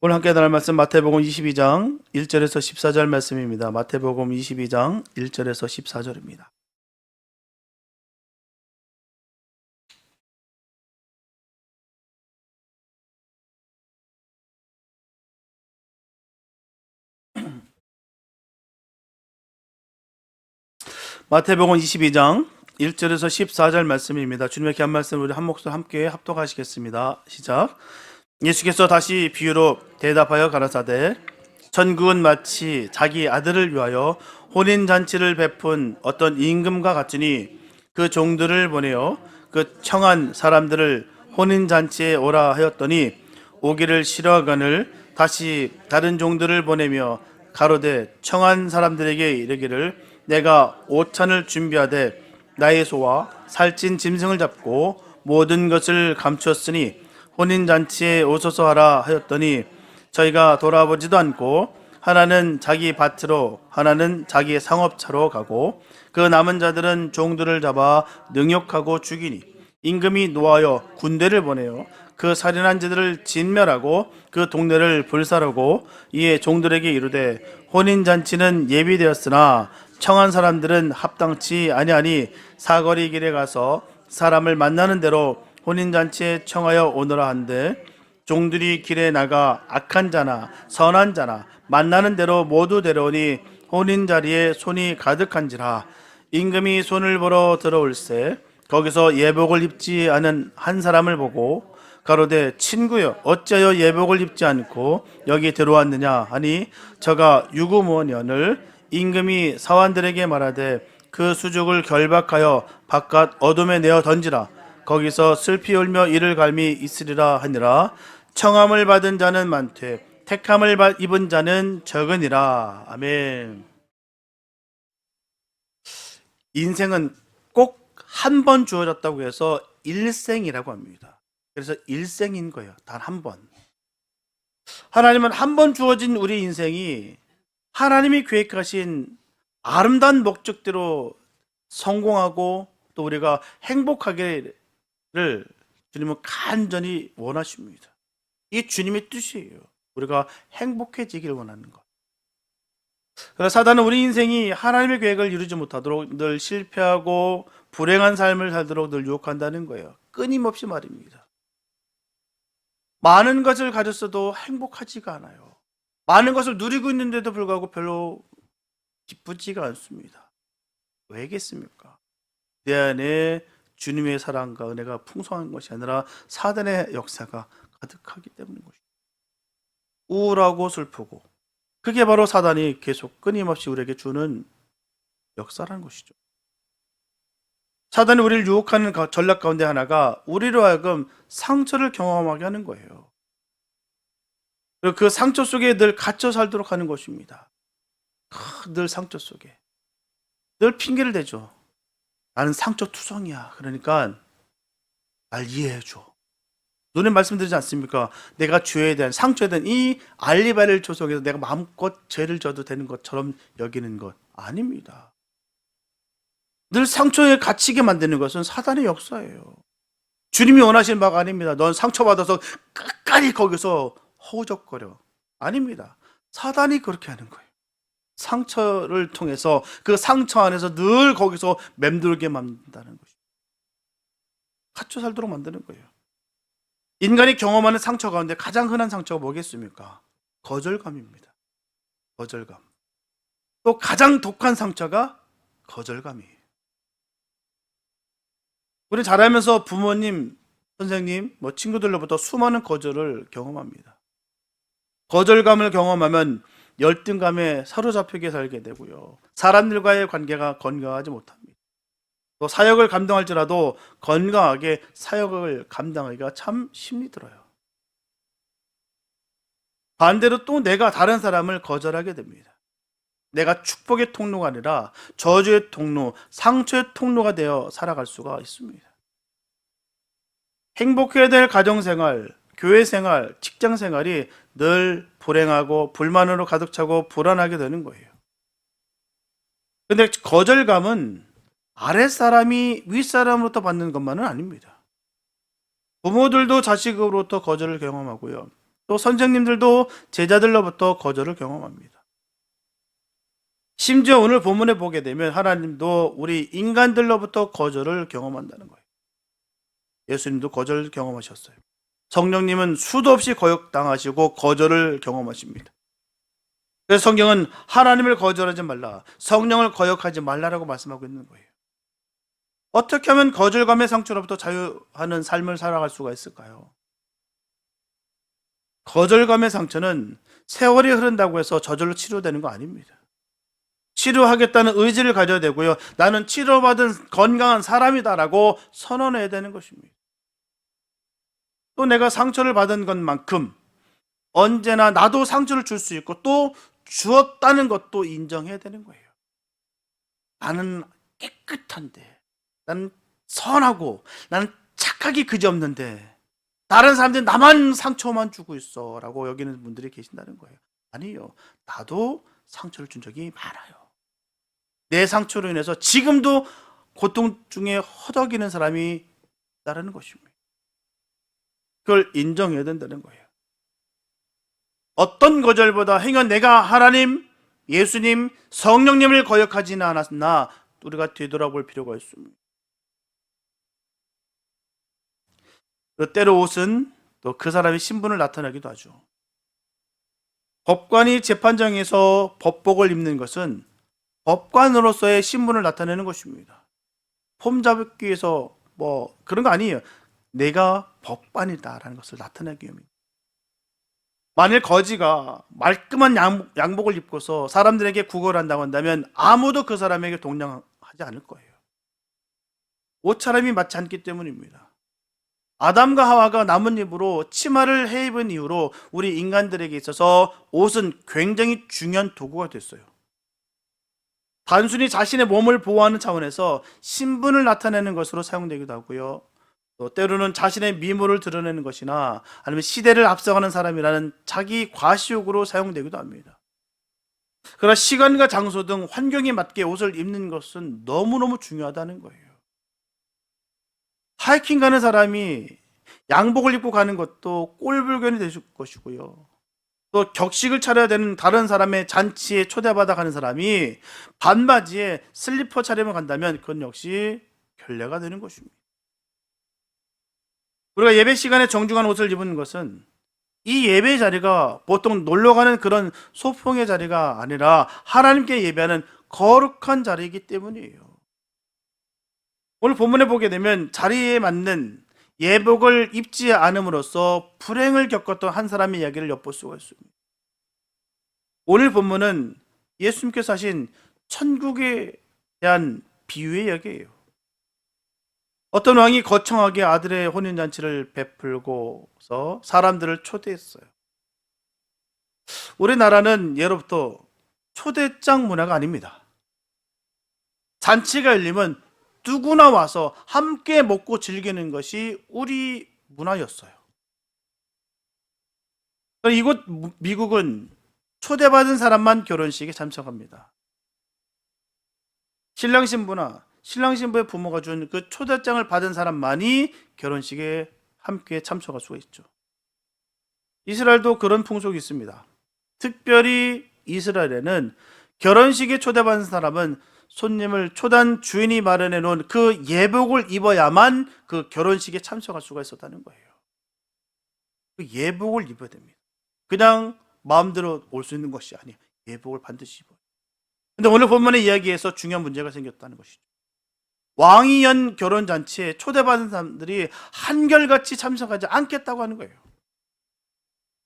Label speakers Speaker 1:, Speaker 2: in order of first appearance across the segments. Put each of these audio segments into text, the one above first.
Speaker 1: 오늘 함께 나눌 말씀 마태복음 22장 1절에서 14절 말씀입니다. 마태복음 22장 1절에서 14절입니다. 마태복음 22장 1절에서 14절 말씀입니다. 주님의 귀한 말씀 우리 한 목소리 함께 합독하시겠습니다. 시작. 예수께서 다시 비유로 대답하여 가라사대 천국은 마치 자기 아들을 위하여 혼인잔치를 베푼 어떤 임금과 같으니 그 종들을 보내어 그 청한 사람들을 혼인잔치에 오라 하였더니 오기를 싫어하거늘 다시 다른 종들을 보내며 가로되 청한 사람들에게 이르기를 내가 오찬을 준비하되 나의 소와 살찐 짐승을 잡고 모든 것을 감추었으니 혼인잔치에 오소서 하라 하였더니 저희가 돌아보지도 않고 하나는 자기 밭으로 하나는 자기 상업차로 가고 그 남은 자들은 종들을 잡아 능욕하고 죽이니 임금이 노하여 군대를 보내어 그 살인한 자들을 진멸하고 그 동네를 불사르고 이에 종들에게 이르되 혼인잔치는 예비되었으나 청한 사람들은 합당치 아니하니 사거리 길에 가서 사람을 만나는 대로 혼인잔치에 청하여 오너라 한데 종들이 길에 나가 악한 자나 선한 자나 만나는 대로 모두 데려오니 혼인자리에 손이 가득한지라. 임금이 손을 보러 들어올세 거기서 예복을 입지 않은 한 사람을 보고 가로되 친구여 어찌하여 예복을 입지 않고 여기 들어왔느냐 하니 저가 유구무원연을 임금이 사환들에게 말하되 그 수족을 결박하여 바깥 어둠에 내어 던지라. 거기서 슬피 울며 이를 갈미 있으리라 하니라. 청함을 받은 자는 많되 택함을 입은 자는 적으니라. 아멘. 인생은 꼭 한 번 주어졌다고 해서 일생이라고 합니다. 그래서 일생인 거예요. 단 한 번. 하나님은 한 번 주어진 우리 인생이 하나님이 계획하신 아름다운 목적대로 성공하고 또 우리가 행복하기를 주님은 간절히 원하십니다. 이게 주님의 뜻이에요. 우리가 행복해지길 원하는 것. 그래서 사단은 우리 인생이 하나님의 계획을 이루지 못하도록 늘 실패하고 불행한 삶을 살도록 늘 유혹한다는 거예요. 끊임없이 말입니다. 많은 것을 가졌어도 행복하지가 않아요. 많은 것을 누리고 있는데도 불구하고 별로 기쁘지가 않습니다. 왜겠습니까? 내 안에 주님의 사랑과 은혜가 풍성한 것이 아니라 사단의 역사가 가득하기 때문인 것입니다. 우울하고 슬프고 그게 바로 사단이 계속 끊임없이 우리에게 주는 역사라는 것이죠. 사단이 우리를 유혹하는 전략 가운데 하나가 우리로 하여금 상처를 경험하게 하는 거예요. 그리고 그 상처 속에 늘 갇혀 살도록 하는 것입니다. 늘 상처 속에 늘 핑계를 대죠. 나는 상처 투성이야. 그러니까 날 이해해줘. 눈에 말씀드리지 않습니까? 내가 죄에 대한 상처에 대한 이 알리바이를 조성해서 내가 마음껏 죄를 져도 되는 것처럼 여기는 것 아닙니다. 늘 상처에 갇히게 만드는 것은 사단의 역사예요. 주님이 원하시는 바가 아닙니다. 넌 상처받아서 끝까지 거기서 허우적거려. 아닙니다. 사단이 그렇게 하는 거예요. 상처를 통해서 그 상처 안에서 늘 거기서 맴돌게 만든다는 것이죠. 갇혀 살도록 만드는 거예요. 인간이 경험하는 상처 가운데 가장 흔한 상처가 뭐겠습니까? 거절감입니다. 거절감. 또 가장 독한 상처가 거절감이에요. 우리 자라면서 부모님, 선생님, 친구들로부터 수많은 거절을 경험합니다. 거절감을 경험하면 열등감에 사로잡히게 살게 되고요. 사람들과의 관계가 건강하지 못합니다. 또 사역을 감당할지라도 건강하게 사역을 감당하기가 참 힘이 들어요. 반대로 또 내가 다른 사람을 거절하게 됩니다. 내가 축복의 통로가 아니라 저주의 통로, 상처의 통로가 되어 살아갈 수가 있습니다. 행복해야 될 가정생활, 교회생활, 직장생활이 늘 불행하고 불만으로 가득 차고 불안하게 되는 거예요. 근데 거절감은 아랫사람이 윗사람으로부터 받는 것만은 아닙니다. 부모들도 자식으로부터 거절을 경험하고요. 또 선생님들도 제자들로부터 거절을 경험합니다. 심지어 오늘 본문에 보게 되면 하나님도 우리 인간들로부터 거절을 경험한다는 거예요. 예수님도 거절 경험하셨어요. 성령님은 수도 없이 거역당하시고 거절을 경험하십니다. 그래서 성경은 하나님을 거절하지 말라, 성령을 거역하지 말라라고 말씀하고 있는 거예요. 어떻게 하면 거절감의 상처로부터 자유하는 삶을 살아갈 수가 있을까요? 거절감의 상처는 세월이 흐른다고 해서 저절로 치료되는 거 아닙니다. 치료하겠다는 의지를 가져야 되고요. 나는 치료받은 건강한 사람이다라고 선언해야 되는 것입니다. 또 내가 상처를 받은 것만큼 언제나 나도 상처를 줄 수 있고 또 주었다는 것도 인정해야 되는 거예요. 나는 깨끗한데, 나는 선하고, 나는 착하기 그지없는데 다른 사람들이 나만 상처만 주고 있어 라고 여기는 분들이 계신다는 거예요. 아니요, 나도 상처를 준 적이 많아요. 내 상처로 인해서 지금도 고통 중에 허덕이는 사람이 있다는 것입니다. 그걸 인정해야 된다는 거예요. 어떤 거절보다 행여 내가 하나님, 예수님, 성령님을 거역하지는 않았나 우리가 되돌아볼 필요가 있습니다. 때로 옷은 또 그 사람의 신분을 나타내기도 하죠. 법관이 재판장에서 법복을 입는 것은 법관으로서의 신분을 나타내는 것입니다. 폼 잡기 위해서 뭐 그런 거 아니에요. 내가 법관이다라는 것을 나타내기 위함입니다. 만일 거지가 말끔한 양복을 입고서 사람들에게 구걸을 한다고 한다면 아무도 그 사람에게 동정하지 않을 거예요. 옷차림이 맞지 않기 때문입니다. 아담과 하와가 나뭇잎으로 치마를 해입은 이후로 우리 인간들에게 있어서 옷은 굉장히 중요한 도구가 됐어요. 단순히 자신의 몸을 보호하는 차원에서 신분을 나타내는 것으로 사용되기도 하고요. 또 때로는 자신의 미모를 드러내는 것이나 아니면 시대를 앞서가는 사람이라는 자기 과시욕으로 사용되기도 합니다. 그러나 시간과 장소 등 환경에 맞게 옷을 입는 것은 너무너무 중요하다는 거예요. 하이킹 가는 사람이 양복을 입고 가는 것도 꼴불견이 될 것이고요. 또 격식을 차려야 되는 다른 사람의 잔치에 초대받아 가는 사람이 반바지에 슬리퍼 차림을 간다면 그건 역시 결례가 되는 것입니다. 우리가 예배 시간에 정중한 옷을 입은 것은 이 예배 자리가 보통 놀러 가는 그런 소풍의 자리가 아니라 하나님께 예배하는 거룩한 자리이기 때문이에요. 오늘 본문에 보게 되면 자리에 맞는 예복을 입지 않음으로써 불행을 겪었던 한 사람의 이야기를 엿볼 수가 있습니다. 오늘 본문은 예수님께서 하신 천국에 대한 비유의 이야기예요. 어떤 왕이 거창하게 아들의 혼인잔치를 베풀고서 사람들을 초대했어요. 우리나라는 예로부터 초대장 문화가 아닙니다. 잔치가 열리면 누구나 와서 함께 먹고 즐기는 것이 우리 문화였어요. 이곳 미국은 초대받은 사람만 결혼식에 참석합니다. 신랑 신부나 신랑 신부의 부모가 준 그 초대장을 받은 사람만이 결혼식에 함께 참석할 수가 있죠. 이스라엘도 그런 풍속이 있습니다. 특별히 이스라엘에는 결혼식에 초대받은 사람은 손님을 초단 주인이 마련해 놓은 그 예복을 입어야만 그 결혼식에 참석할 수가 있었다는 거예요. 그 예복을 입어야 됩니다. 그냥 마음대로 올 수 있는 것이 아니에요. 예복을 반드시 입어요. 근데 오늘 본문의 이야기에서 중요한 문제가 생겼다는 것이죠. 왕이 연 결혼잔치에 초대받은 사람들이 한결같이 참석하지 않겠다고 하는 거예요.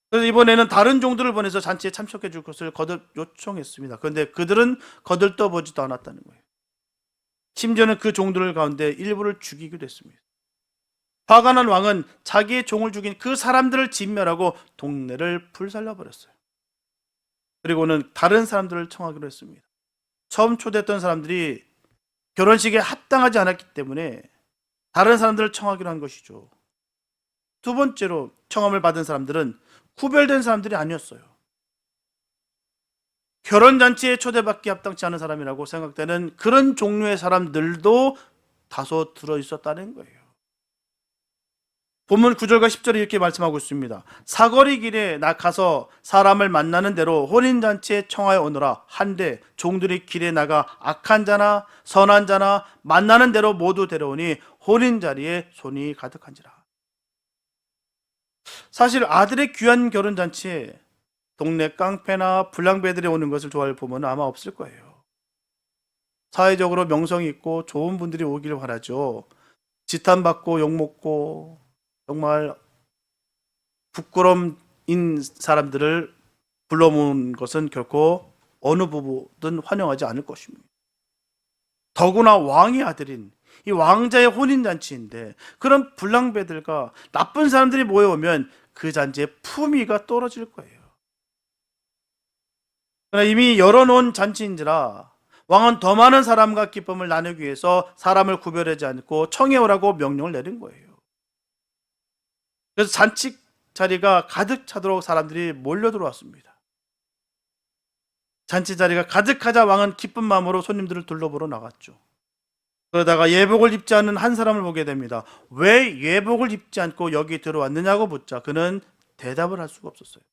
Speaker 1: 그래서 이번에는 다른 종들을 보내서 잔치에 참석해 줄 것을 거듭 요청했습니다. 그런데 그들은 거들떠보지도 않았다는 거예요. 심지어는 그 종들 가운데 일부를 죽이기도 했습니다. 화가 난 왕은 자기의 종을 죽인 그 사람들을 진멸하고 동네를 불살라버렸어요. 그리고는 다른 사람들을 청하기로 했습니다. 처음 초대했던 사람들이 결혼식에 합당하지 않았기 때문에 다른 사람들을 청하기로 한 것이죠. 두 번째로 청함을 받은 사람들은 구별된 사람들이 아니었어요. 결혼잔치에 초대받기 합당치 않은 사람이라고 생각되는 그런 종류의 사람들도 다소 들어있었다는 거예요. 본문 9절과 10절에 이렇게 말씀하고 있습니다. 사거리 길에 나 가서 사람을 만나는 대로 혼인잔치에 청하여 오너라. 한데 종들이 길에 나가 악한 자나 선한 자나 만나는 대로 모두 데려오니 혼인자리에 손이 가득한지라. 사실 아들의 귀한 결혼잔치에 동네 깡패나 불량배들이 오는 것을 좋아할 부모는 아마 없을 거예요. 사회적으로 명성이 있고 좋은 분들이 오기를 바라죠. 지탄받고 욕먹고 정말 부끄러움인 사람들을 불러모은 것은 결코 어느 부부든 환영하지 않을 것입니다. 더구나 왕의 아들인 이 왕자의 혼인잔치인데 그런 불량배들과 나쁜 사람들이 모여오면 그 잔치의 품위가 떨어질 거예요. 그러나 이미 열어놓은 잔치인지라 왕은 더 많은 사람과 기쁨을 나누기 위해서 사람을 구별하지 않고 청해오라고 명령을 내린 거예요. 그래서 잔치 자리가 가득 차도록 사람들이 몰려 들어왔습니다. 잔치 자리가 가득하자 왕은 기쁜 마음으로 손님들을 둘러보러 나갔죠. 그러다가 예복을 입지 않은 한 사람을 보게 됩니다. 왜 예복을 입지 않고 여기 들어왔느냐고 묻자 그는 대답을 할 수가 없었어요.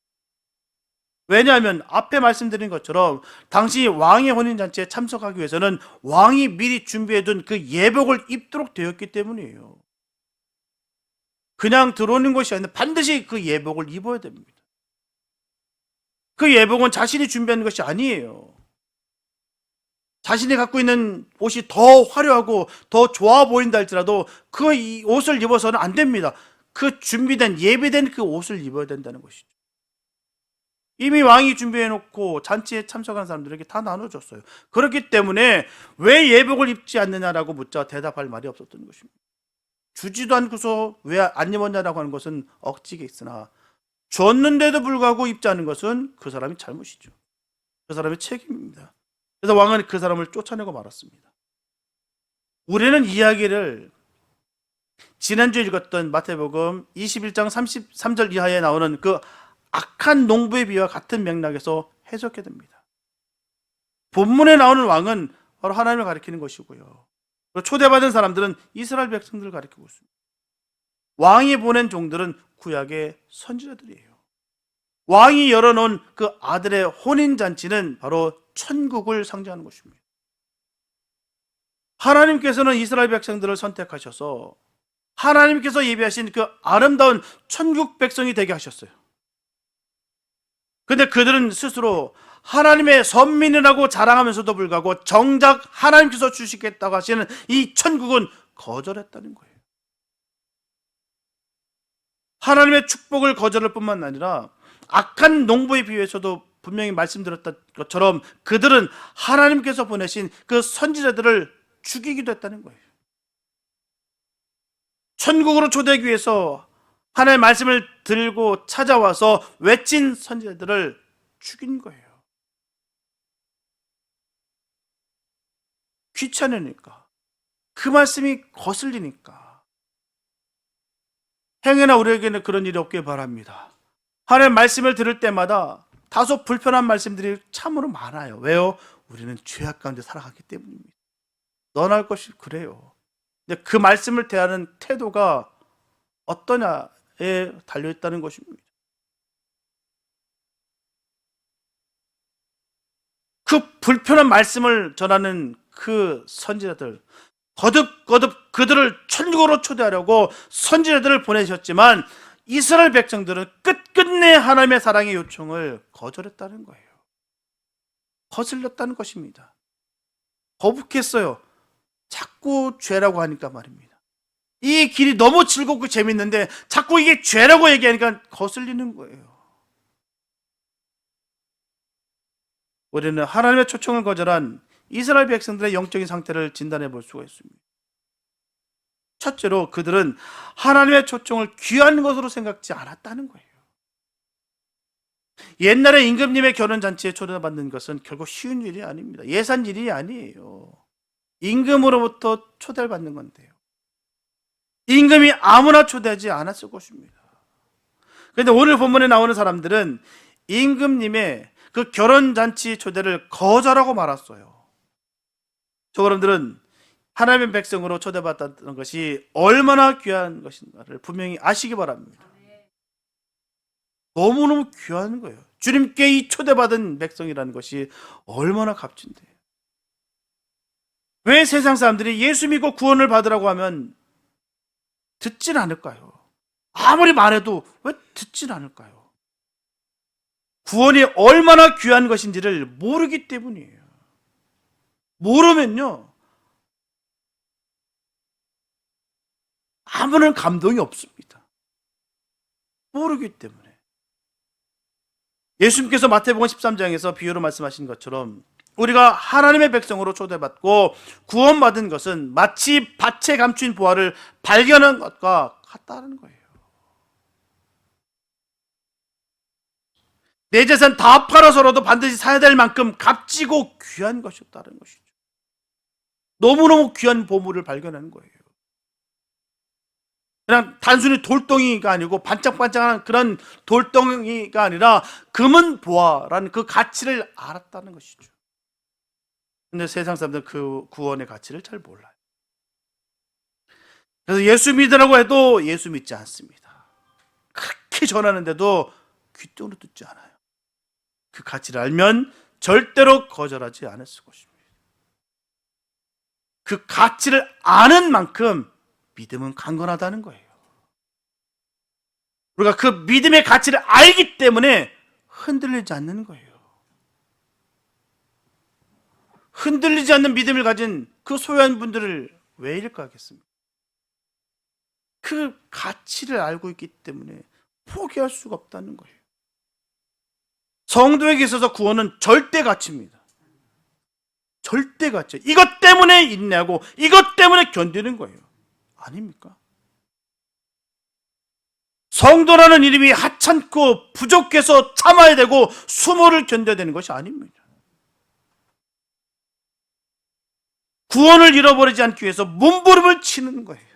Speaker 1: 왜냐하면 앞에 말씀드린 것처럼 당시 왕의 혼인잔치에 참석하기 위해서는 왕이 미리 준비해둔 그 예복을 입도록 되었기 때문이에요. 그냥 들어오는 것이 아니라 반드시 그 예복을 입어야 됩니다. 그 예복은 자신이 준비하는 것이 아니에요. 자신이 갖고 있는 옷이 더 화려하고 더 좋아 보인다 할지라도 그 옷을 입어서는 안 됩니다. 그 준비된 예비된 그 옷을 입어야 된다는 것이죠. 이미 왕이 준비해놓고 잔치에 참석한 사람들에게 다 나눠줬어요. 그렇기 때문에 왜 예복을 입지 않느냐라고 묻자 대답할 말이 없었던 것입니다. 주지도 않고서 왜 안 입었냐라고 하는 것은 억지가 있으나 줬는데도 불구하고 입지 않은 것은 그 사람이 잘못이죠. 그 사람의 책임입니다. 그래서 왕은 그 사람을 쫓아내고 말았습니다. 우리는 이야기를 지난주에 읽었던 마태복음 21장 33절 이하에 나오는 그 악한 농부의 비유와 같은 맥락에서 해석해야 됩니다. 본문에 나오는 왕은 바로 하나님을 가리키는 것이고요. 초대받은 사람들은 이스라엘 백성들을 가리키고 있습니다. 왕이 보낸 종들은 구약의 선지자들이에요. 왕이 열어놓은 그 아들의 혼인잔치는 바로 천국을 상징하는 것입니다. 하나님께서는 이스라엘 백성들을 선택하셔서 하나님께서 예비하신 그 아름다운 천국 백성이 되게 하셨어요. 근데 그들은 스스로 하나님의 선민이라고 자랑하면서도 불구하고 정작 하나님께서 주시겠다고 하시는 이 천국은 거절했다는 거예요. 하나님의 축복을 거절할 뿐만 아니라 악한 농부의 비유에서도 분명히 말씀드렸던 것처럼 그들은 하나님께서 보내신 그 선지자들을 죽이기도 했다는 거예요. 천국으로 초대하기 위해서 하나님의 말씀을 들고 찾아와서 외친 선지자들을 죽인 거예요. 귀찮으니까, 그 말씀이 거슬리니까. 행여나 우리에게는 그런 일이 없길 바랍니다. 하나님의 말씀을 들을 때마다 다소 불편한 말씀들이 참으로 많아요. 왜요? 우리는 죄악 가운데 살아가기 때문입니다. 너나 것이 그래요. 근데 그 말씀을 대하는 태도가 어떠냐에 달려있다는 것입니다. 그 불편한 말씀을 전하는 그 선지자들, 거듭거듭 그들을 천국으로 초대하려고 선지자들을 보내셨지만 이스라엘 백성들은 끝끝내 하나님의 사랑의 요청을 거절했다는 거예요. 거슬렸다는 것입니다. 거북했어요. 자꾸 죄라고 하니까 말입니다. 이 길이 너무 즐겁고 재밌는데 자꾸 이게 죄라고 얘기하니까 거슬리는 거예요. 우리는 하나님의 초청을 거절한 이스라엘 백성들의 영적인 상태를 진단해 볼 수가 있습니다. 첫째로 그들은 하나님의 초청을 귀한 것으로 생각지 않았다는 거예요. 옛날에 임금님의 결혼잔치에 초대받는 것은 결국 쉬운 일이 아닙니다. 예산 일이 아니에요. 임금으로부터 초대를 받는 건데요. 임금이 아무나 초대하지 않았을 것입니다. 그런데 오늘 본문에 나오는 사람들은 임금님의 그 결혼잔치 초대를 거절하고 말았어요. 저 사람들은 하나님의 백성으로 초대받았다는 것이 얼마나 귀한 것인가를 분명히 아시기 바랍니다. 너무너무 귀한 거예요. 주님께 이 초대받은 백성이라는 것이 얼마나 값진데요. 왜 세상 사람들이 예수 믿고 구원을 받으라고 하면 듣진 않을까요? 아무리 말해도 왜 듣진 않을까요? 구원이 얼마나 귀한 것인지를 모르기 때문이에요. 모르면요, 아무런 감동이 없습니다. 모르기 때문에. 예수님께서 마태복음 13장에서 비유로 말씀하신 것처럼 우리가 하나님의 백성으로 초대받고 구원받은 것은 마치 밭에 감춘 보화를 발견한 것과 같다는 거예요. 내 재산 다 팔아서라도 반드시 사야 될 만큼 값지고 귀한 것이었다는 것이죠. 너무너무 귀한 보물을 발견한 거예요. 그냥 단순히 돌덩이가 아니고 반짝반짝한 그런 돌덩이가 아니라 금은 보화라는 그 가치를 알았다는 것이죠. 근데 세상 사람들은 그 구원의 가치를 잘 몰라요. 그래서 예수 믿으라고 해도 예수 믿지 않습니다. 그렇게 전하는데도 귀뚱으로 듣지 않아요. 그 가치를 알면 절대로 거절하지 않았을 것입니다. 그 가치를 아는 만큼 믿음은 강건하다는 거예요. 우리가 그 믿음의 가치를 알기 때문에 흔들리지 않는 거예요. 흔들리지 않는 믿음을 가진 그 소유한 분들을 왜 일까하겠습니까? 그 가치를 알고 있기 때문에 포기할 수가 없다는 거예요. 성도에게 있어서 구원은 절대 가치입니다. 절대 가치. 이것 때문에 인내하고 이것 때문에 견디는 거예요. 아닙니까? 성도라는 이름이 하찮고 부족해서 참아야 되고 수모를 견뎌야 되는 것이 아닙니다. 구원을 잃어버리지 않기 위해서 몸부림을 치는 거예요.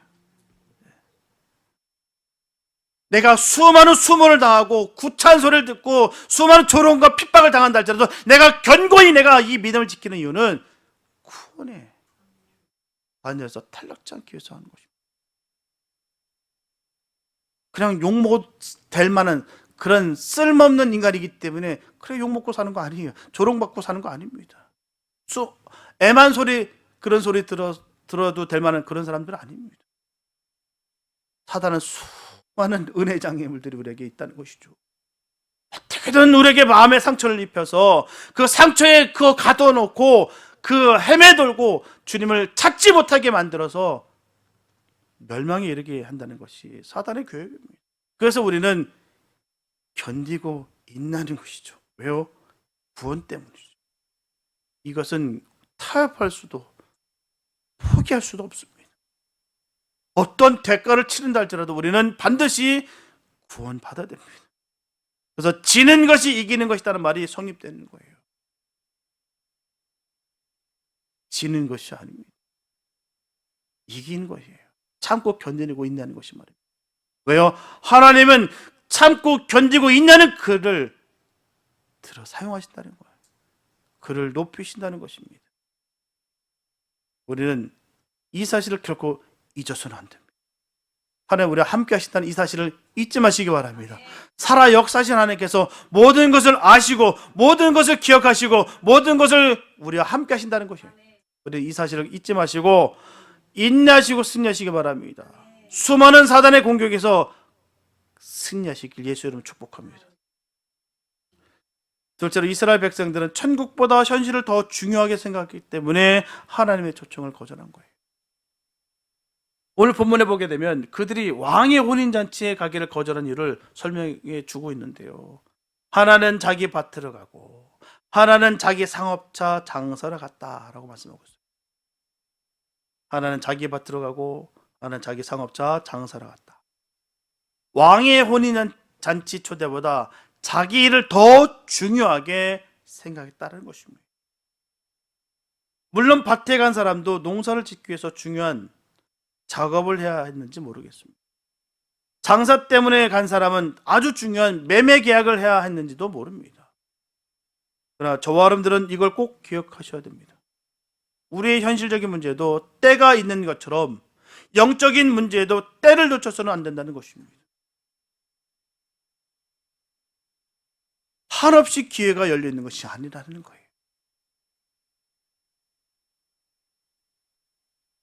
Speaker 1: 내가 수많은 수모를 당하고 구차한 소리를 듣고 수많은 조롱과 핍박을 당한다 할지라도 내가 견고히 내가 이 믿음을 지키는 이유는 구원에 반대해서 탈락지 않기 위해서 하는 것입니다. 그냥 욕먹어도 될 만한 그런 쓸모없는 인간이기 때문에 그래 욕먹고 사는 거 아니에요. 조롱받고 사는 거 아닙니다. 애만 소리 그런 소리 들어도 될 만한 그런 사람들은 아닙니다. 사단은 수많은 은혜 장애물들이 우리에게 있다는 것이죠. 어떻게든 우리에게 마음의 상처를 입혀서 그 상처에 그거 가둬놓고 그 헤매돌고 주님을 찾지 못하게 만들어서 멸망에 이르게 한다는 것이 사단의 계획입니다. 그래서 우리는 견디고 인내하는 것이죠. 왜요? 구원 때문이죠. 이것은 타협할 수도 포기할 수도 없습니다. 어떤 대가를 치른다 할지라도 우리는 반드시 구원받아야 됩니다. 그래서 지는 것이 이기는 것이라는 말이 성립되는 거예요. 지는 것이 아닙니다. 이긴 것이에요. 참고 견디고 인내하는 것이 말이에요. 왜요? 하나님은 참고 견디고 인내하는 그를 들어 사용하신다는 거예요. 그를 높이신다는 것입니다. 우리는 이 사실을 결코 잊어서는 안 됩니다. 하나님 우리와 함께 하신다는 이 사실을 잊지 마시기 바랍니다. 살아 역사하신 하나님께서 모든 것을 아시고 모든 것을 기억하시고 모든 것을 우리와 함께 하신다는 것이에요. 우리 이 사실을 잊지 마시고 인내하시고 승리하시기 바랍니다. 수많은 사단의 공격에서 승리하시길 예수 이름으로 축복합니다. 둘째로 이스라엘 백성들은 천국보다 현실을 더 중요하게 생각했기 때문에 하나님의 초청을 거절한 거예요. 오늘 본문에 보게 되면 그들이 왕의 혼인잔치에 가기를 거절한 이유를 설명해 주고 있는데요. 하나는 자기 밭으로 가고 하나는 자기 상업차 장사를 갔다라고 말씀하고 있어요. 하나는 자기 밭으로 가고 하나는 자기 상업차 장사를 갔다. 왕의 혼인잔치 초대보다 자기 일을 더 중요하게 생각했다는 것입니다. 물론 밭에 간 사람도 농사를 짓기 위해서 중요한 작업을 해야 했는지 모르겠습니다. 장사 때문에 간 사람은 아주 중요한 매매 계약을 해야 했는지도 모릅니다. 그러나 저와 여러분들은 이걸 꼭 기억하셔야 됩니다. 우리의 현실적인 문제도 때가 있는 것처럼 영적인 문제에도 때를 놓쳐서는 안 된다는 것입니다. 한없이 기회가 열려있는 것이 아니라는 거예요.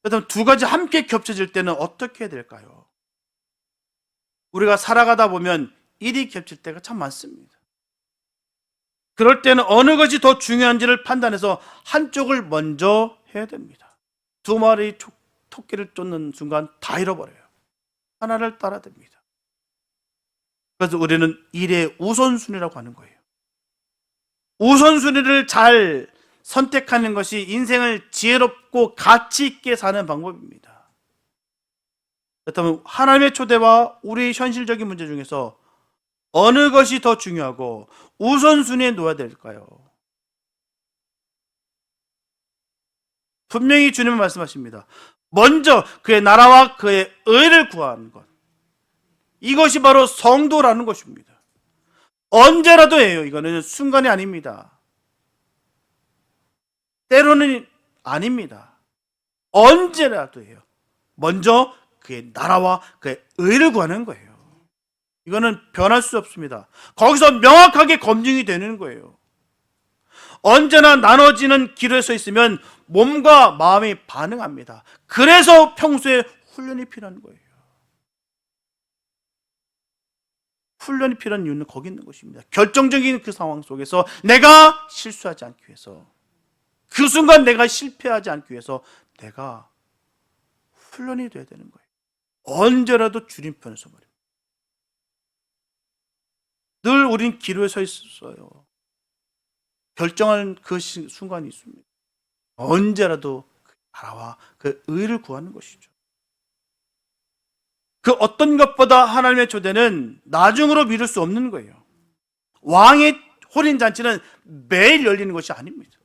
Speaker 1: 그다음 두 가지 함께 겹쳐질 때는 어떻게 해야 될까요? 우리가 살아가다 보면 일이 겹칠 때가 참 많습니다. 그럴 때는 어느 것이 더 중요한지를 판단해서 한쪽을 먼저 해야 됩니다. 두 마리 토끼를 쫓는 순간 다 잃어버려요. 하나를 따라야 됩니다. 그래서 우리는 일의 우선순위라고 하는 거예요. 우선순위를 잘 선택하는 것이 인생을 지혜롭고 가치 있게 사는 방법입니다. 그렇다면 하나님의 초대와 우리 현실적인 문제 중에서 어느 것이 더 중요하고 우선순위에 놓아야 될까요? 분명히 주님은 말씀하십니다. 먼저 그의 나라와 그의 의를 구하는 것. 이것이 바로 성도라는 것입니다. 언제라도 해요. 이거는 순간이 아닙니다. 때로는 아닙니다. 언제라도 해요. 먼저 그의 나라와 그의 의를 구하는 거예요. 이거는 변할 수 없습니다. 거기서 명확하게 검증이 되는 거예요. 언제나 나눠지는 길에 서 있으면 몸과 마음이 반응합니다. 그래서 평소에 훈련이 필요한 거예요. 훈련이 필요한 이유는 거기 있는 것입니다. 결정적인 그 상황 속에서 내가 실수하지 않기 위해서, 그 순간 내가 실패하지 않기 위해서 내가 훈련이 돼야 되는 거예요. 언제라도 주님 편에 서 버립니다. 늘 우린 기로에 서 있어요. 결정하는 그 순간이 있습니다. 언제라도 그 나라와 그 의를 구하는 것이죠. 그 어떤 것보다 하나님의 초대는 나중으로 미룰 수 없는 거예요. 왕의 혼인잔치는 매일 열리는 것이 아닙니다.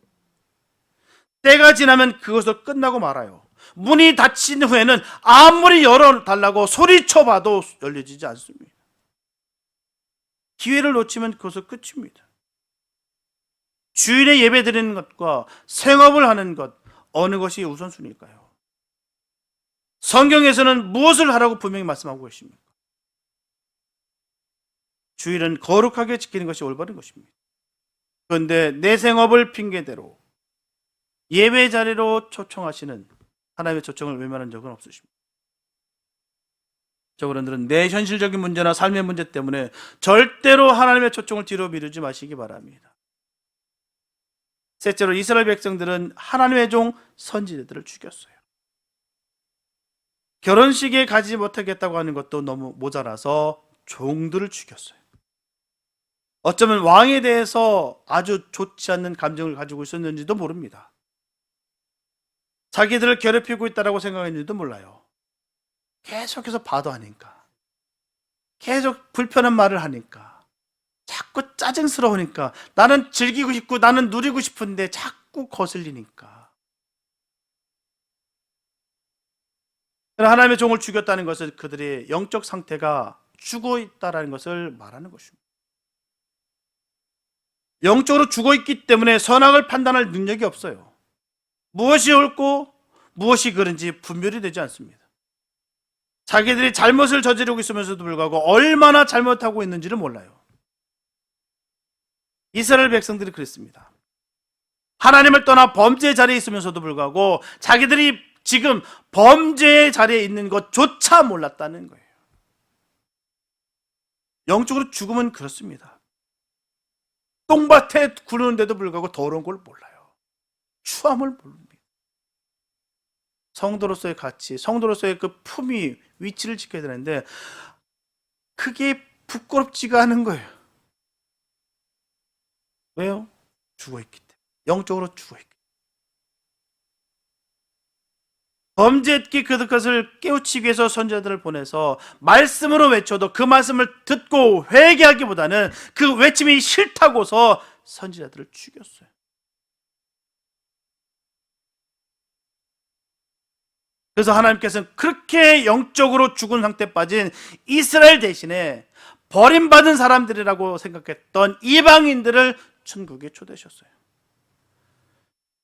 Speaker 1: 때가 지나면 그것도 끝나고 말아요. 문이 닫힌 후에는 아무리 열어달라고 소리쳐봐도 열려지지 않습니다. 기회를 놓치면 그것은 끝입니다. 주일에 예배 드리는 것과 생업을 하는 것, 어느 것이 우선순위일까요? 성경에서는 무엇을 하라고 분명히 말씀하고 계십니까? 주일은 거룩하게 지키는 것이 올바른 것입니다. 그런데 내 생업을 핑계대로 예배 자리로 초청하시는 하나님의 초청을 외면한 적은 없으십니다. 저분들은 내 현실적인 문제나 삶의 문제 때문에 절대로 하나님의 초청을 뒤로 미루지 마시기 바랍니다. 셋째로 이스라엘 백성들은 하나님의 종 선지자들을 죽였어요. 결혼식에 가지 못하겠다고 하는 것도 너무 모자라서 종들을 죽였어요. 어쩌면 왕에 대해서 아주 좋지 않는 감정을 가지고 있었는지도 모릅니다. 자기들을 괴롭히고 있다고 생각했는지도 몰라요. 계속해서 봐도하니까, 계속 불편한 말을 하니까, 자꾸 짜증스러우니까, 나는 즐기고 싶고 나는 누리고 싶은데 자꾸 거슬리니까. 하나님의 종을 죽였다는 것은 그들의 영적 상태가 죽어 있다는 것을 말하는 것입니다. 영적으로 죽어 있기 때문에 선악을 판단할 능력이 없어요. 무엇이 옳고 무엇이 그른지 분별이 되지 않습니다. 자기들이 잘못을 저지르고 있으면서도 불구하고 얼마나 잘못하고 있는지를 몰라요. 이스라엘 백성들이 그랬습니다. 하나님을 떠나 범죄의 자리에 있으면서도 불구하고 자기들이 지금 범죄의 자리에 있는 것조차 몰랐다는 거예요. 영적으로 죽으면 그렇습니다. 똥밭에 구르는데도 불구하고 더러운 걸 몰라요. 추함을 모릅니다. 성도로서의 가치, 성도로서의 그 품위, 위치를 지켜야 되는데 그게 부끄럽지가 않은 거예요. 왜요? 죽어있기 때문에. 영적으로 죽어있기 때문에. 범죄했기 그것을 깨우치기 위해서 선지자들을 보내서 말씀으로 외쳐도 그 말씀을 듣고 회개하기보다는 그 외침이 싫다고서 선지자들을 죽였어요. 그래서 하나님께서는 그렇게 영적으로 죽은 상태에 빠진 이스라엘 대신에 버림받은 사람들이라고 생각했던 이방인들을 천국에 초대하셨어요.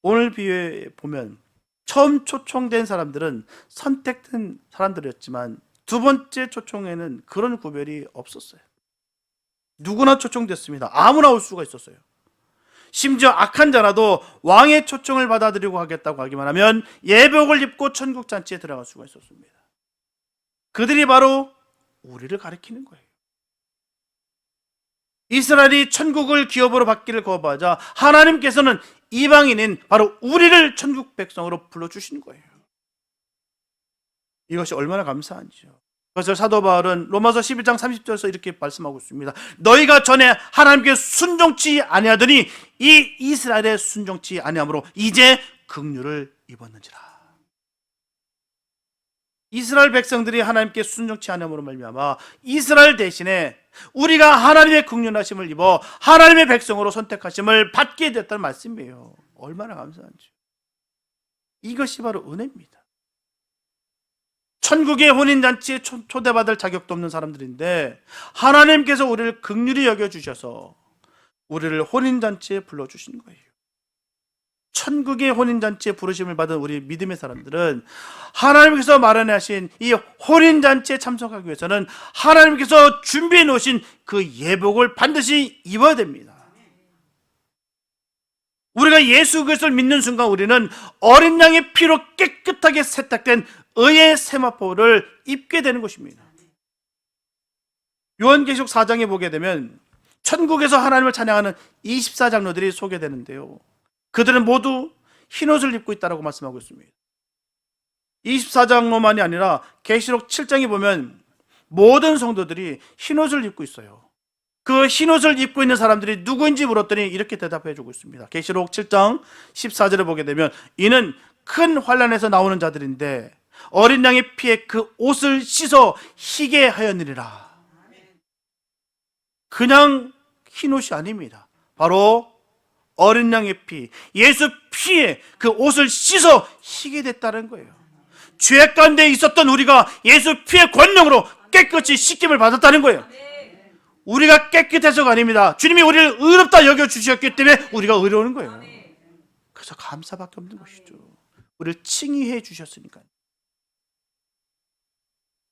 Speaker 1: 오늘 비유에 보면 처음 초청된 사람들은 선택된 사람들이었지만 두 번째 초청에는 그런 구별이 없었어요. 누구나 초청됐습니다. 아무나 올 수가 있었어요. 심지어 악한 자라도 왕의 초청을 받아들이고 하겠다고 하기만 하면 예복을 입고 천국 잔치에 들어갈 수가 있었습니다. 그들이 바로 우리를 가리키는 거예요. 이스라엘이 천국을 기업으로 받기를 거부하자 하나님께서는 이방인인 바로 우리를 천국 백성으로 불러주신 거예요. 이것이 얼마나 감사한지요. 그래서 사도 바울은 로마서 11장 30절에서 이렇게 말씀하고 있습니다. 너희가 전에 하나님께 순종치 아니하더니 이 이스라엘에 순종치 아니함으로 이제 긍휼을 입었는지라. 이스라엘 백성들이 하나님께 순종치 아니함으로 말미암아 이스라엘 대신에 우리가 하나님의 긍휼하심을 입어 하나님의 백성으로 선택하심을 받게 됐다는 말씀이에요. 얼마나 감사한지. 이것이 바로 은혜입니다. 천국의 혼인잔치에 초대받을 자격도 없는 사람들인데 하나님께서 우리를 긍휼히 여겨주셔서 우리를 혼인잔치에 불러주신 거예요. 천국의 혼인잔치에 부르심을 받은 우리 믿음의 사람들은 하나님께서 마련하신 이 혼인잔치에 참석하기 위해서는 하나님께서 준비해 놓으신 그 예복을 반드시 입어야 됩니다. 우리가 예수 그리스도를 믿는 순간 우리는 어린 양의 피로 깨끗하게 세탁된 의의 세마포를 입게 되는 것입니다. 요한계시록 4장에 보게 되면 천국에서 하나님을 찬양하는 24장로들이 소개되는데요. 그들은 모두 흰옷을 입고 있다고 말씀하고 있습니다. 24장로만이 아니라 계시록 7장에 보면 모든 성도들이 흰옷을 입고 있어요. 그 흰옷을 입고 있는 사람들이 누구인지 물었더니 이렇게 대답해 주고 있습니다. 계시록 7장 14절에 보게 되면 이는 큰 환난에서 나오는 자들인데 어린 양의 피에 그 옷을 씻어 희게 하였느니라. 그냥 흰옷이 아닙니다. 바로 어린 양의 피, 예수 피에 그 옷을 씻어 희게 됐다는 거예요. 죄 가운데 있었던 우리가 예수 피의 권능으로 깨끗이 씻김을 받았다는 거예요. 우리가 깨끗해서가 아닙니다. 주님이 우리를 의롭다 여겨주셨기 때문에 우리가 의로운 거예요. 그래서 감사밖에 없는 것이죠. 우리를 칭의해 주셨으니까요.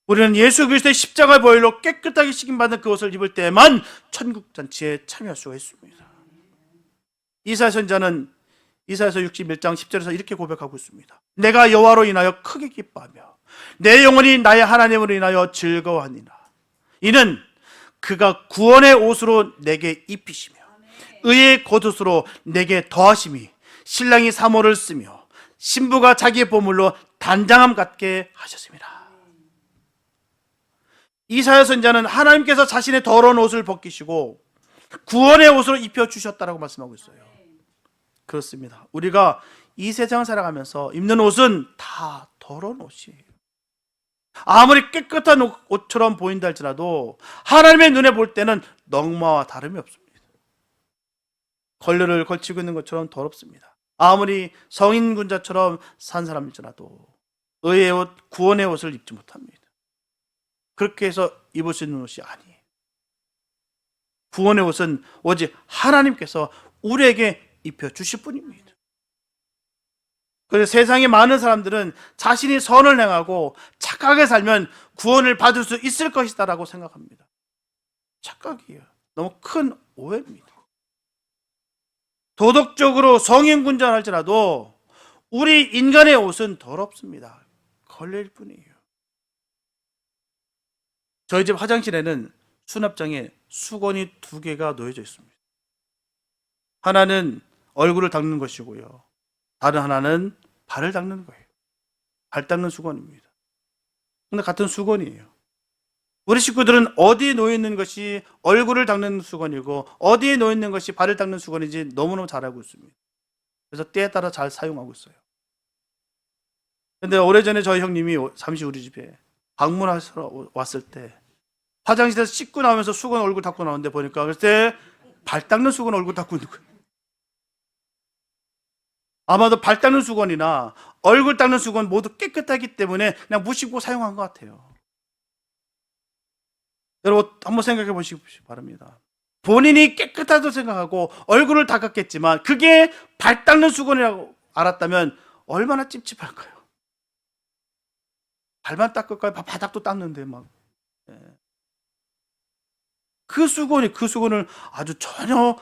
Speaker 1: 우리는 예수 그리스도의 십자가 보혈로 깨끗하게 씻김받은 그 옷을 입을 때만 천국 잔치에 참여할 수가 있습니다. 이사야 선지자는 이사야서 61장 10절에서 이렇게 고백하고 있습니다. 내가 여호와로 인하여 크게 기뻐하며 내 영혼이 나의 하나님으로 인하여 즐거워하니라. 이는 그가 구원의 옷으로 내게 입히시며 의의 겉옷으로 내게 더하심이 신랑이 사모를 쓰며 신부가 자기의 보물로 단장함 같게 하셨습니다. 이사야 선지자는 하나님께서 자신의 더러운 옷을 벗기시고 구원의 옷으로 입혀주셨다고 말씀하고 있어요. 그렇습니다. 우리가 이 세상을 살아가면서 입는 옷은 다 더러운 옷이에요. 아무리 깨끗한 옷처럼 보인다 할지라도 하나님의 눈에 볼 때는 넝마와 다름이 없습니다. 걸레를 걸치고 있는 것처럼 더럽습니다. 아무리 성인군자처럼 산 사람일지라도 의의 옷, 구원의 옷을 입지 못합니다. 그렇게 해서 입을 수 있는 옷이 아니에요. 구원의 옷은 오직 하나님께서 우리에게 입혀주실 뿐입니다. 그래서 세상에 많은 사람들은 자신이 선을 행하고 착하게 살면 구원을 받을 수 있을 것이다라고 생각합니다. 착각이에요. 너무 큰 오해입니다. 도덕적으로 성인군자할지라도 우리 인간의 옷은 더럽습니다. 걸레일 뿐이에요. 저희 집 화장실에는 수납장에 수건이 2개가 놓여져 있습니다. 하나는 얼굴을 닦는 것이고요. 다른 하나는 발을 닦는 거예요. 발 닦는 수건입니다. 근데 같은 수건이에요. 우리 식구들은 어디에 놓여 있는 것이 얼굴을 닦는 수건이고 어디에 놓여 있는 것이 발을 닦는 수건인지 너무너무 잘 알고 있습니다. 그래서 때에 따라 잘 사용하고 있어요. 근데 오래전에 저희 형님이 잠시 우리 집에 방문하러 왔을 때 화장실에서 씻고 나오면서 수건 얼굴 닦고 나오는데 보니까 그때 발 닦는 수건 얼굴 닦고 있는 거예요. 아마도 발 닦는 수건이나 얼굴 닦는 수건 모두 깨끗하기 때문에 그냥 무심코 사용한 것 같아요. 여러분 한번 생각해 보시기 바랍니다. 본인이 깨끗하다고 생각하고 얼굴을 닦았겠지만 그게 발 닦는 수건이라고 알았다면 얼마나 찝찝할까요? 발만 닦을까요? 바닥도 닦는데 막. 예. 그 수건을 아주 전혀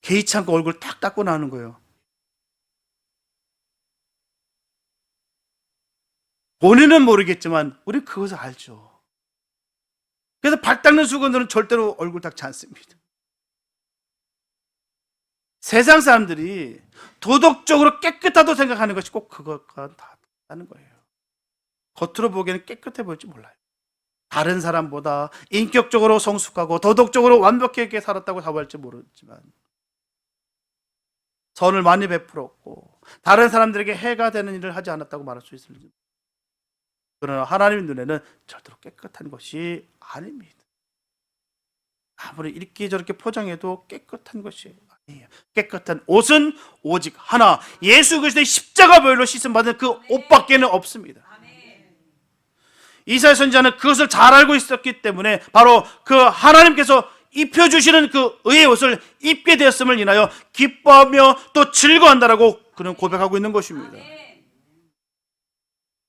Speaker 1: 개의치 않고 얼굴 탁 닦고 나는 거예요. 본인은 모르겠지만 우리 그것을 알죠. 그래서 발 닦는 수건들은 절대로 얼굴 닦지 않습니다. 세상 사람들이 도덕적으로 깨끗하다고 생각하는 것이 꼭 그것과 다르다는 거예요. 겉으로 보기에는 깨끗해 보일지 몰라요. 다른 사람보다 인격적으로 성숙하고 도덕적으로 완벽하게 살았다고 자부할지 모르지만 선을 많이 베풀었고 다른 사람들에게 해가 되는 일을 하지 않았다고 말할 수 있을지. 그러나 하나님 눈에는 절대로 깨끗한 것이 아닙니다. 아무리 이렇게 저렇게 포장해도 깨끗한 것이 아니에요. 깨끗한 옷은 오직 하나, 예수 그리스도의 십자가 보혈로 씻음받은 그 옷밖에는 없습니다. 이사야 선지자는 그것을 잘 알고 있었기 때문에 바로 그 하나님께서 입혀주시는 그 의의 옷을 입게 되었음을 인하여 기뻐하며 또 즐거워한다라고 그는 고백하고 있는 것입니다.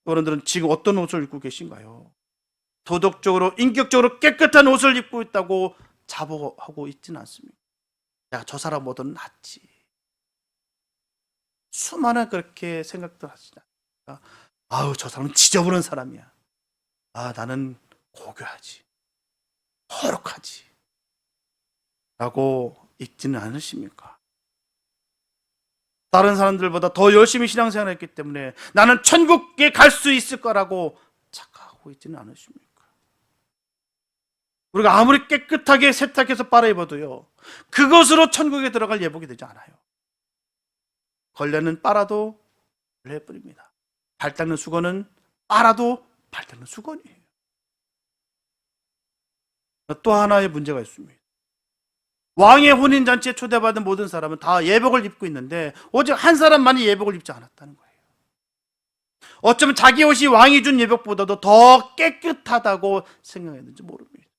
Speaker 1: 여러분들은 지금 어떤 옷을 입고 계신가요? 도덕적으로 인격적으로 깨끗한 옷을 입고 있다고 자부하고 있지는 않습니다. 내가 저 사람보다는 낫지. 수많은 그렇게 생각들 하시지 않습니까? 아우 저 사람은 지저분한 사람이야. 아 나는 고교하지. 거룩하지. 라고 읽지는 않으십니까? 다른 사람들보다 더 열심히 신앙생활을 했기 때문에 나는 천국에 갈 수 있을 거라고 착각하고 있지는 않으십니까? 우리가 아무리 깨끗하게 세탁해서 빨아입어도요 그것으로 천국에 들어갈 예복이 되지 않아요. 걸레는 빨아도 걸레뿐입니다. 발 닦는 수건은 빨아도 발 닦는 수건이에요. 또 하나의 문제가 있습니다. 왕의 혼인잔치에 초대받은 모든 사람은 다 예복을 입고 있는데 오직 한 사람만이 예복을 입지 않았다는 거예요. 어쩌면 자기 옷이 왕이 준 예복보다도 더 깨끗하다고 생각했는지 모릅니다.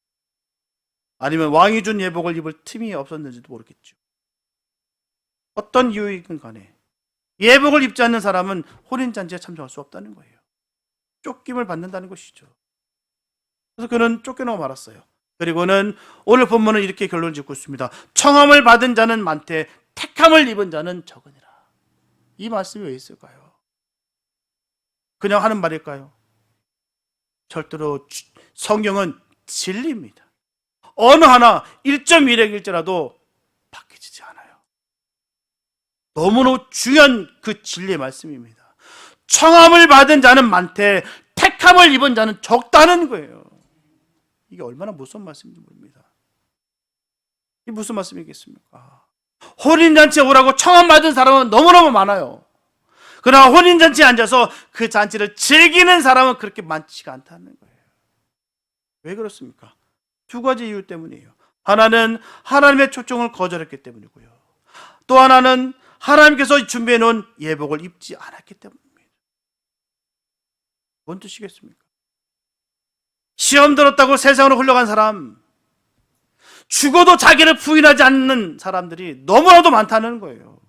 Speaker 1: 아니면 왕이 준 예복을 입을 틈이 없었는지도 모르겠죠. 어떤 이유이든 간에 예복을 입지 않는 사람은 혼인잔치에 참석할 수 없다는 거예요. 쫓김을 받는다는 것이죠. 그래서 그는 쫓겨나고 말았어요. 그리고는 오늘 본문은 이렇게 결론을 짓고 있습니다. 청함을 받은 자는 많되 택함을 입은 자는 적으니라. 이 말씀이 왜 있을까요? 그냥 하는 말일까요? 절대로 성경은 진리입니다. 어느 하나 1.1핵일지라도 바뀌지 않아요. 너무너무 중요한 그 진리의 말씀입니다. 청함을 받은 자는 많되 택함을 입은 자는 적다는 거예요. 이게 얼마나 무서운 말씀인지 모릅니다. 이게 무슨 말씀이겠습니까? 혼인잔치에 오라고 청함 받은 사람은 너무너무 많아요. 그러나 혼인잔치에 앉아서 그 잔치를 즐기는 사람은 그렇게 많지가 않다는 거예요. 왜 그렇습니까? 두 가지 이유 때문이에요. 하나는 하나님의 초청을 거절했기 때문이고요. 또 하나는 하나님께서 준비해 놓은 예복을 입지 않았기 때문입니다. 뭔 뜻이겠습니까? 시험 들었다고 세상으로 흘러간 사람, 죽어도 자기를 부인하지 않는 사람들이 너무나도 많다는 거예요.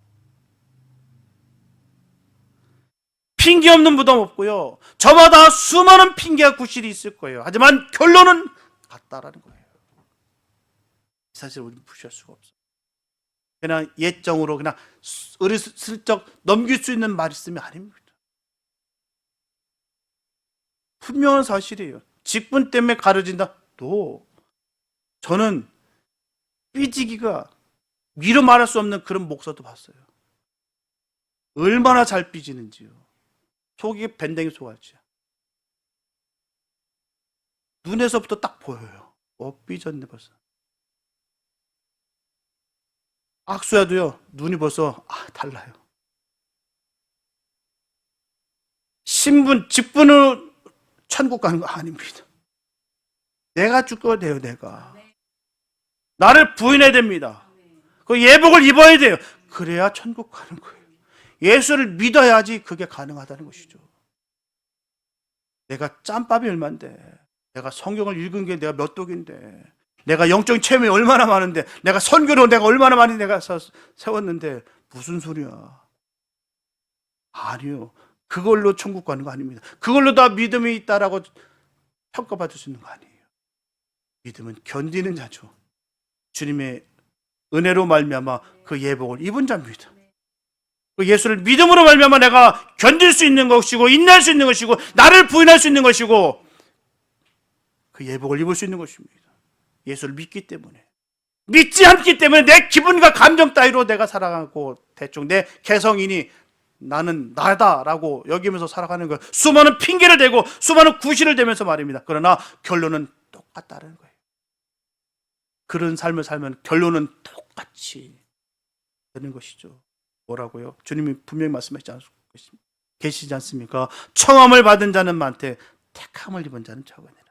Speaker 1: 핑계 없는 무덤 없고요. 저마다 수많은 핑계와 구실이 있을 거예요. 하지만 결론은 같다라는 거예요. 사실 우리는 무시할 수가 없어요. 그냥 예정으로 그냥 슬쩍 넘길 수 있는 말씀이 아닙니다. 분명한 사실이에요. 직분 때문에 가려진다. 또 저는 삐지기가 미루 말할 수 없는 그런 목사도 봤어요. 얼마나 잘 삐지는지요. 속이 밴댕이 속알지야. 눈에서부터 딱 보여요. 삐졌네 벌써. 악수해도요 눈이 벌써 달라요. 신분, 직분을 천국 가는 거 아닙니다. 내가 죽어야 돼요. 내가 나를 부인해야 됩니다. 그 예복을 입어야 돼요. 그래야 천국 가는 거예요. 예수를 믿어야지 그게 가능하다는 것이죠. 내가 짬밥이 얼만데, 내가 성경을 읽은 게 내가 몇 독인데, 내가 영적인 체험이 얼마나 많은데, 내가 선교로 내가 얼마나 많이 내가 세웠는데 무슨 소리야. 아니요. 그걸로 천국 가는 거 아닙니다. 그걸로 다 믿음이 있다라고 평가받을 수 있는 거 아니에요. 믿음은 견디는 자죠. 주님의 은혜로 말미암아 그 예복을 입은 자입니다. 그 예수를 믿음으로 말미암아 내가 견딜 수 있는 것이고 인내할 수 있는 것이고 나를 부인할 수 있는 것이고 그 예복을 입을 수 있는 것입니다. 예수를 믿기 때문에. 믿지 않기 때문에 내 기분과 감정 따위로 내가 살아가고 대충 내 개성이니 나는 나다라고 여기면서 살아가는 것, 수많은 핑계를 대고 수많은 구실을 대면서 말입니다. 그러나 결론은 똑같다는 거예요. 그런 삶을 살면 결론은 똑같이 되는 것이죠. 뭐라고요? 주님이 분명히 말씀하시지 계시지 않습니까? 청함을 받은 자는 많되 택함을 입은 자는 적으니라.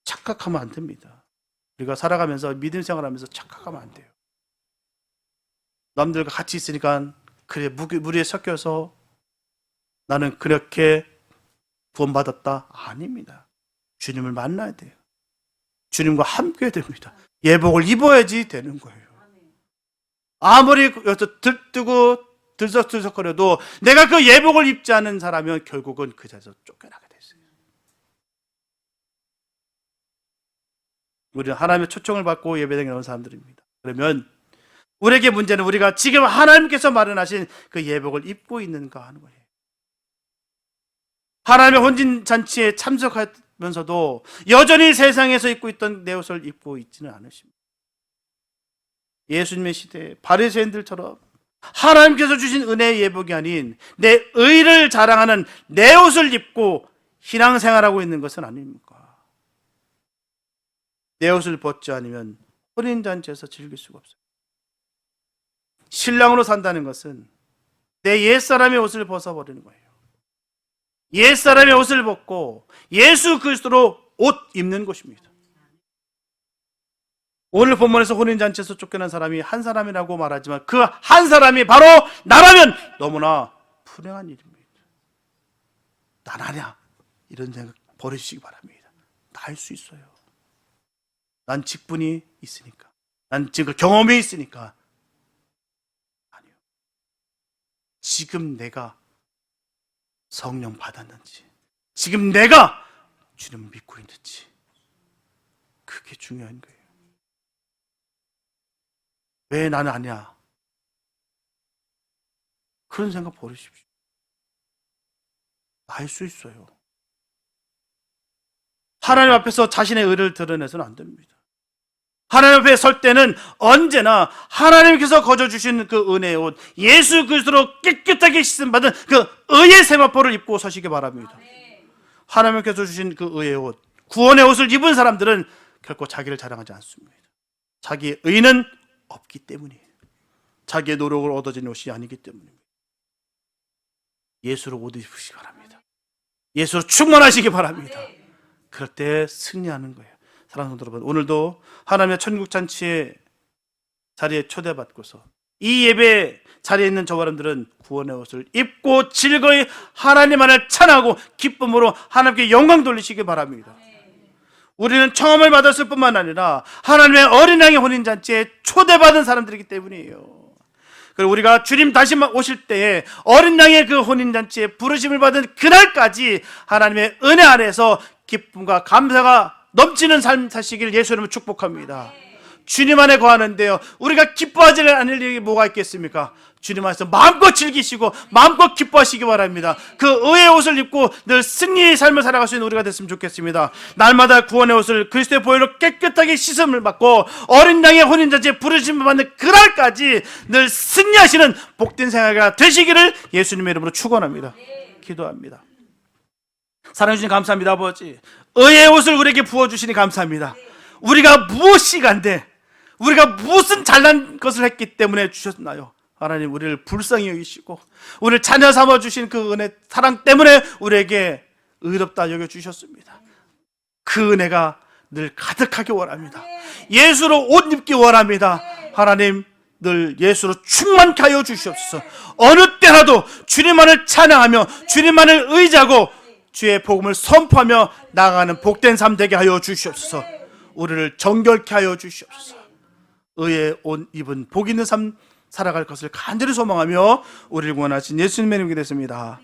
Speaker 1: 착각하면 안 됩니다. 우리가 살아가면서 믿음 생활하면서 착각하면 안 돼요. 남들과 같이 있으니까 그래 무리에 섞여서 나는 그렇게 구원받았다. 아닙니다. 주님을 만나야 돼요. 주님과 함께 됩니다. 예복을 입어야지 되는 거예요. 아무리 여기서 들뜨고 들썩들썩거려도 내가 그 예복을 입지 않은 사람은 결국은 그 자리에서 쫓겨나게 됐어요. 우리는 하나님의 초청을 받고 예배당에 나온 사람들입니다. 그러면 우리에게 문제는 우리가 지금 하나님께서 마련하신 그 예복을 입고 있는가 하는 거예요. 하나님의 혼인잔치에 참석하면서도 여전히 세상에서 입고 있던 내 옷을 입고 있지는 않으십니다. 예수님의 시대에 바리새인들처럼 하나님께서 주신 은혜의 예복이 아닌 내 의를 자랑하는 내 옷을 입고 신앙생활하고 있는 것은 아닙니까? 내 옷을 벗지 않으면 혼인잔치에서 즐길 수가 없어요. 신랑으로 산다는 것은 내 옛사람의 옷을 벗어버리는 거예요. 옛사람의 옷을 벗고 예수 그리스도로 옷 입는 것입니다. 오늘 본문에서 혼인잔치에서 쫓겨난 사람이 한 사람이라고 말하지만 그 한 사람이 바로 나라면 너무나 불행한 일입니다. 난 아냐 이런 생각 버리시기 바랍니다. 다 할 수 있어요. 난 직분이 있으니까, 난 지금 경험이 있으니까. 아니요. 지금 내가 성령 받았는지, 지금 내가 주님을 믿고 있는지, 그게 중요한 거예요. 왜 나는 아니야? 그런 생각 버리십시오. 할 수 있어요. 하나님 앞에서 자신의 의를 드러내서는 안 됩니다. 하나님 앞에 설 때는 언제나 하나님께서 거저주신 그 은혜의 옷, 예수 그리스도로 깨끗하게 씻음받은 그 의의 세마포를 입고 서시기 바랍니다. 하나님께서 주신 그 의의 옷, 구원의 옷을 입은 사람들은 결코 자기를 자랑하지 않습니다. 자기의 의는 없기 때문이에요. 자기의 노력으로 얻어진 옷이 아니기 때문입니다. 예수로 옷 입으시기 바랍니다. 예수로 충만하시기 바랍니다. 그럴 때 승리하는 거예요. 사랑하는 여러분, 오늘도 하나님의 천국잔치의 자리에 초대받고서 이 예배 자리에 있는 저와 여러분들은 구원의 옷을 입고 즐거이 하나님 안을 찬하고 기쁨으로 하나님께 영광 돌리시기 바랍니다. 우리는 청함을 받았을 뿐만 아니라 하나님의 어린 양의 혼인잔치에 초대받은 사람들이기 때문이에요. 그리고 우리가 주님 다시 오실 때에 어린 양의 그 혼인잔치에 부르심을 받은 그날까지 하나님의 은혜 안에서 기쁨과 감사가 넘치는 삶 사시길 예수 이름으로 축복합니다. 주님 안에 거하는데요, 우리가 기뻐하지 않을 일이 뭐가 있겠습니까? 주님 안에서 마음껏 즐기시고 마음껏 기뻐하시기 바랍니다. 그 의의 옷을 입고 늘 승리의 삶을 살아갈 수 있는 우리가 됐으면 좋겠습니다. 날마다 구원의 옷을 그리스도의 보혈로 깨끗하게 씻음을 받고 어린 양의 혼인잔치에 부르심을 받는 그날까지 늘 승리하시는 복된 생활가 되시기를 예수님의 이름으로 축원합니다. 기도합니다. 사랑해 주신 감사합니다. 아버지, 의의 옷을 우리에게 부어주시니 감사합니다. 우리가 무엇이 간데, 우리가 무슨 잘난 것을 했기 때문에 주셨나요? 하나님, 우리를 불쌍히 여기시고 우리를 자녀 삼아주신 그 은혜, 사랑 때문에 우리에게 의롭다 여겨주셨습니다. 그 은혜가 늘 가득하기 원합니다. 예수로 옷 입기 원합니다. 하나님, 늘 예수로 충만케 하여 주시옵소서. 어느 때라도 주님만을 찬양하며 주님만을 의지하고 주의 복음을 선포하며 나아가는 복된 삶 되게 하여 주시옵소서. 우리를 정결케 하여 주시옵소서. 의의 옷 입은 복 있는 삶 살아갈 것을 간절히 소망하며 우리를 구원하신 예수님의 이름이 됐습니다.